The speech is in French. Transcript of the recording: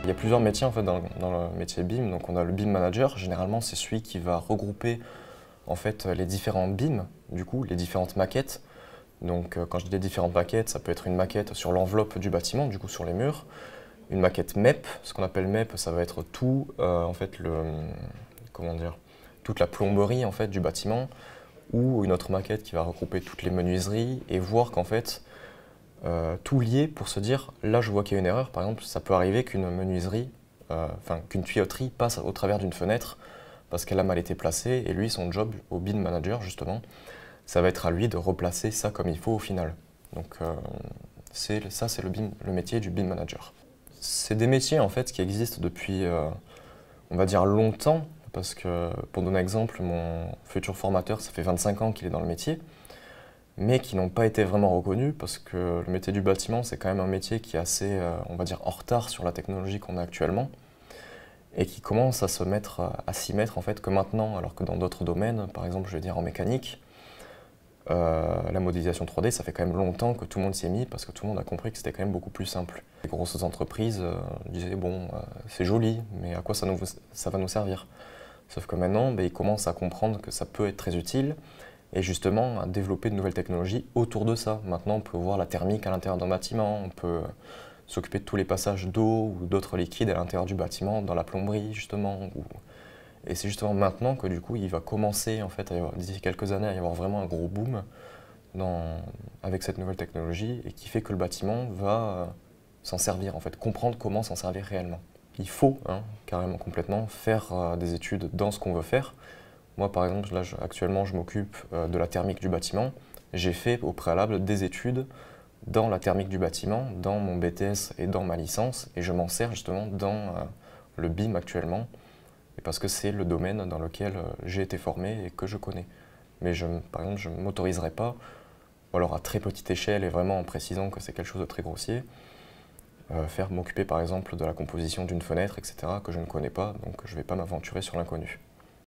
Il y a plusieurs métiers en fait dans le métier BIM. Donc on a le BIM manager, généralement c'est celui qui va regrouper en fait les différents BIM, du coup les différentes maquettes. Donc quand je dis les différentes maquettes, ça peut être une maquette sur l'enveloppe du bâtiment, du coup sur les murs, une maquette MEP, ce qu'on appelle MEP, ça va être tout en fait comment dire, toute la plomberie en fait du bâtiment, ou une autre maquette qui va regrouper toutes les menuiseries et voir qu'en fait tout lié pour se dire, là je vois qu'il y a une erreur, par exemple, ça peut arriver qu'une menuiserie, enfin qu'une tuyauterie passe au travers d'une fenêtre parce qu'elle a mal été placée, et lui, son job au BIM manager, justement, ça va être à lui de replacer ça comme il faut au final. Donc ça, c'est le métier du BIM manager. C'est des métiers en fait qui existent depuis, on va dire, longtemps, parce que, pour donner un exemple, mon futur formateur, ça fait 25 ans qu'il est dans le métier, mais qui n'ont pas été vraiment reconnus parce que le métier du bâtiment, c'est quand même un métier qui est assez, on va dire, en retard sur la technologie qu'on a actuellement et qui commence à s'y mettre en fait que maintenant, alors que dans d'autres domaines, par exemple, je vais dire en mécanique, la modélisation 3D, ça fait quand même longtemps que tout le monde s'y est mis parce que tout le monde a compris que c'était quand même beaucoup plus simple. Les grosses entreprises disaient bon, c'est joli, mais à quoi ça va nous servir? Sauf que maintenant, ils commencent à comprendre que ça peut être très utile et justement à développer de nouvelles technologies autour de ça. Maintenant, on peut voir la thermique à l'intérieur d'un bâtiment, on peut s'occuper de tous les passages d'eau ou d'autres liquides à l'intérieur du bâtiment, dans la plomberie justement. Et c'est justement maintenant que du coup, il va commencer en fait, d'ici quelques années, à y avoir vraiment un gros boom avec cette nouvelle technologie et qui fait que le bâtiment va s'en servir en fait, comprendre comment s'en servir réellement. Il faut, carrément complètement, faire des études dans ce qu'on veut faire. Moi, par exemple, là, actuellement, je m'occupe de la thermique du bâtiment. J'ai fait au préalable des études dans la thermique du bâtiment, dans mon BTS et dans ma licence, et je m'en sers justement dans le BIM actuellement, et parce que c'est le domaine dans lequel j'ai été formé et que je connais. Mais par exemple, je ne m'autoriserai pas, ou alors à très petite échelle et vraiment en précisant que c'est quelque chose de très grossier, m'occuper par exemple de la composition d'une fenêtre, etc., que je ne connais pas, donc je ne vais pas m'aventurer sur l'inconnu.